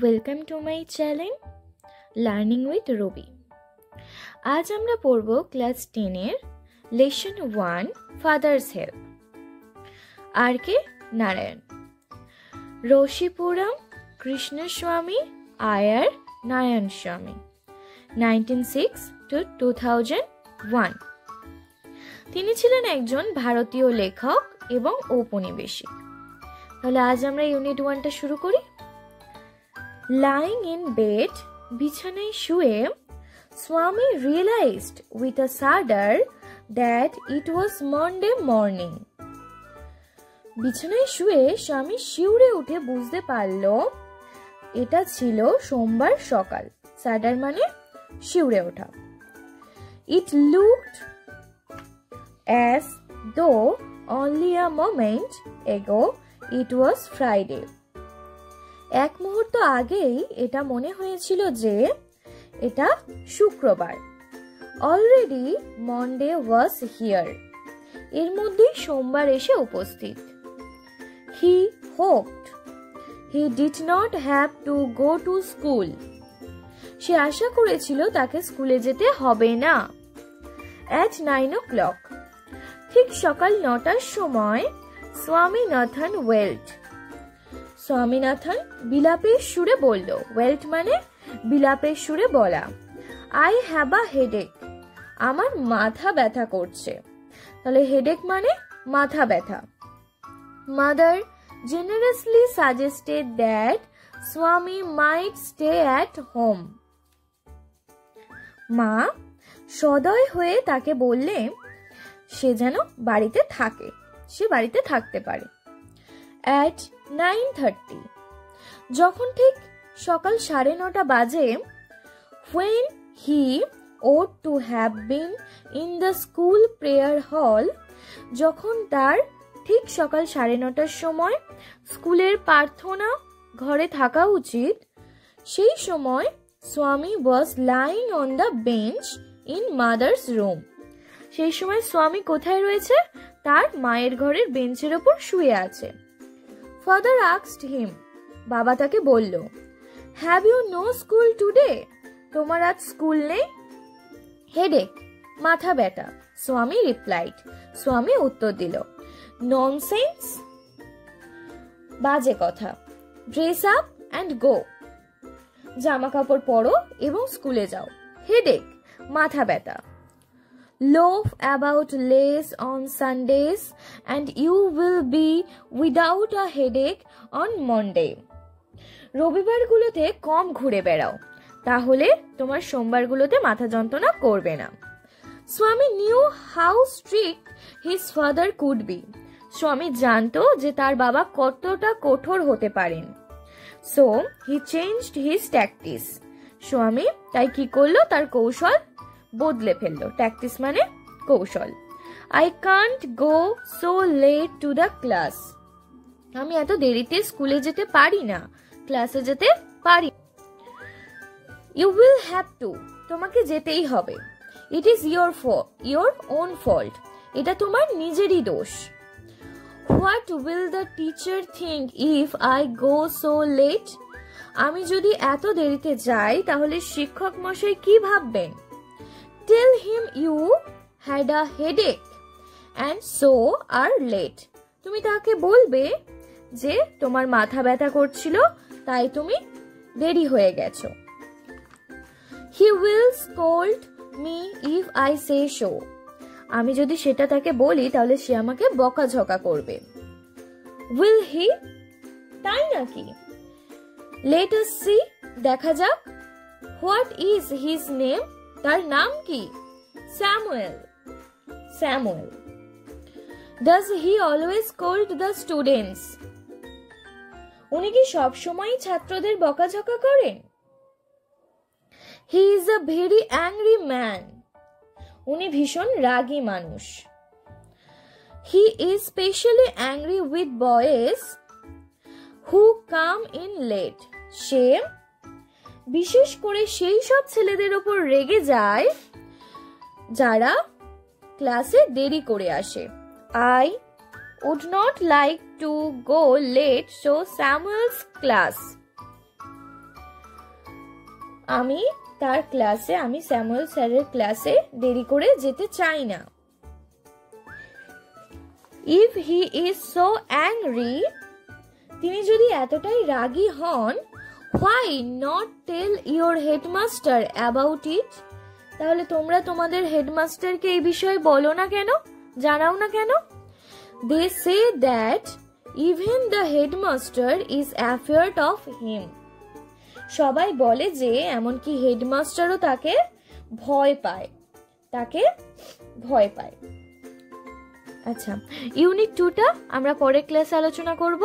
Welcome to my channel learning with Ravi. আজ আমরা পড়ব ক্লাস 10-এর lesson 1 father's help. R K Narayan, Rasipuram Krishnaswami Iyer Narayan Swami, 1906 to 2001। তিনি ছিলেন একজন ভারতীয় লেখক এবং ঔপনিবেশিক। তাহলে আজ আমরা ইউনিট 1টা শুরু করি। Lying in bed, বিছানায় শুয়ে, Swami realized with a shudder that it was Monday morning. বিছানায় শুয়ে স্বামী শিউরে উঠে বুঝতে পারল এটা ছিল সোমবার সকাল। শাডার মানে শিউরে ওঠা। It looked as though only a moment ago it was Friday. এক মুহূর্ত আগেই এটা মনে হয়েছিল যে এটা শুক্রবার। অলরেডি মন্ডে ওয়াজ হিয়ার, এর মধ্যেই সোমবার এসে উপস্থিত। He hoped he did not have to go to school, সে আশা করেছিল তাকে স্কুলে যেতে হবে না। অ্যাট 9 o'clock, ঠিক সকাল 9টার সময়, স্বামীনাথন ওয়েল্ট, স্বামীনাথন বিলাপের সুরে বলল। ওয়েল্ট মানে বিলাপের সুরে বলা। আই হ্যাভ আ হেডেক, আমার মাথা ব্যথা করছে। তাহলে হেডেক মানে মাথা ব্যথা। মাদার জেনারেসলি সাজেস্টেড দ্যাট স্বামী মাইট স্টে অ্যাট হোম, মা সদয় হয়ে তাকে বললে সে যেন বাড়িতে থাকে, সে বাড়িতে থাকতে পারে। At 9:30, যখন ঠিক সকাল 9:30 বাজে, when he ought to have been in the school prayer hall, যখন তার ঠিক সকাল 9:30টার সময় স্কুলের প্রার্থনা ঘরে থাকা উচিত, সেই সময় স্বামী was lying on the bench in mother's room. সেই সময় স্বামী কোথায় রয়েছে? তার মায়ের ঘরের বেঞ্চের ওপর শুয়ে আছে। Father asked him, বাবা তাকে বলল, Have you no school today? তোমার আজ স্কুল নেই? Headache, মাথা ব্যথা। স্বামী replied, স্বামী উত্তর দিল, Nonsense, বাজে কথা। Dress up and go, জামা কাপড় পরো এবং স্কুলে যাও। Headache, মাথা ব্যথা। Loaf about less on Sundays and you will be without a headache on Monday. রবিবারগুলোতে কম ঘুরে বেড়াও, তাহলে তোমার সোমবারগুলোতে মাথা যন্ত্রণা করবে না। স্বামী knew how strict his father could be. স্বামী জানতো যে তার বাবা কতটা কঠোর হতে পারেন। So he changed his tactics. স্বামী তাই কি করলো? তার কৌশল বদলে ফেললো। ট্যাকটিস মানে কৌশল। I can't go so late to the class. আমি এত দেরিতে স্কুলে যেতে পারি না, ক্লাসে যেতে পারি। You will have to, তোমাকে যেতেই হবে। It is your own fault, এটা তোমার নিজেরই দোষ। What will the teacher think if I go so late? আমি যদি এত দেরিতে যাই তাহলে শিক্ষক মশাই কি ভাববেন? Tell him you had a headache and so are late. তুমি তাকে বলবে যে তোমার মাথা ব্যথা করছিল, তাই তুমি দেরি হয়ে গেছো। He will scold me if I say so. আমি যদি সেটা তাকে বলি তাহলে সে আমাকে বকাঝকা করবে। Will he? তাই নাকি? Let us see, দেখা যাক। What is his name? তার নাম কি? Samuel. Samuel. Does he always scold the students? উনি কি সব সময় ছাত্রদের বকাঝকা করেন? He is a very angry man. উনি ভীষণ রাগী মানুষ। He is specially angry with boys who come in late. সে বিশেষ করে সেই সব ছেলেদের উপর রেগে যায় যারা ক্লাসে দেরি করে আসে। I would not like to go late to Samuel's class. আমি তার ক্লাসে, আমি স্যামুয়েল স্যারের ক্লাসে দেরি করে যেতে চাই না। If he is so angry, তিনি যদি এতটাই রাগী হন, why not tell your headmaster about it, তাহলে তোমরা তোমাদের হেডমাস্টারকে এই বিষয়ে বলো না কেন, জানাও না কেন? They say that even the headmaster is afraid of him, সবাই বলে যে এমনকি হেডমাস্টারও তাকে ভয় পায়, তাকে ভয় পায়। আচ্ছা, ইউনিট 2টা আমরা পরের ক্লাসে আলোচনা করব।